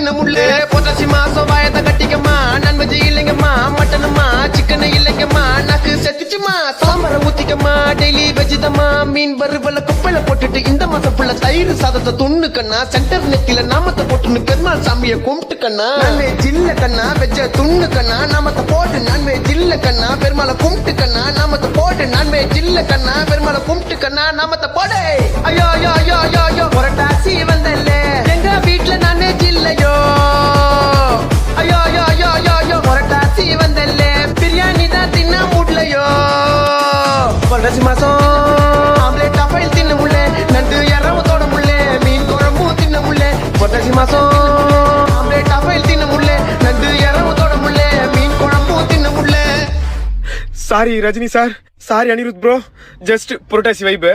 தின்ன முள்ளே பொட்டாசி மாசம் வாயத்தை கட்டிக்கம்மா நான்வெஜ் இல்லைங்கம்மா மட்டனுமா சிக்கன் இல்லைங்கம்மா நாக்கு செத்துச்சுமா சாம்பார ஊத்திக்கம்மா டெய்லி வெஜிதம்மா மீன் வறுவல குப்பையில போட்டுட்டு இந்த மாசம் புள்ள தயிர் சாதத்தை துண்ணு கண்ணா சென்டர் நெத்தில நாமத்தை போட்டுன்னு பெருமாள் சாமியை கும்பிட்டு கண்ணா நான்வெஜ் இல்ல கண்ணா வெஜ்ஜ துண்ணு கண்ணா நாமத்தை போட்டு நான்வெஜ் இல்ல கண்ணா பெருமாளை கும்பிட்டு கண்ணா நாமத்தை போட்டு நான்வெஜ் இல்ல கண்ணா பெருமாளை கும்பிட்டு கண்ணா நாமத்தை போடு ஐயோ ஐயோ ஐயோ ஐயோ ஐயோ புரட்டாசி வந்தல்ல எங்க வீட்டுல நான்வெஜ் இல்லையோ ஐயோ ஐயோ ஐயோ ஐயோ ஐயோ புரட்டாசி வந்தல்ல பிரியாணி தான் தின்ன முடியலையோ புரட்டாசி மாசம் ஆம்லேட் அப்பாயில் தின்ன முள்ள நண்டு இரவத்தோட முள்ள மீன் குழம்பும் தின்ன முள்ள புரட்டாசி மாசம் ஆம்லேட் அப்பாயில் தின்ன முள்ள நண்டு இரவத்தோட முள்ள மீன் குழம்பும் தின்ன முள்ள. Sorry Rajini sir, sorry Anirudh bro, just Purattasi vibe.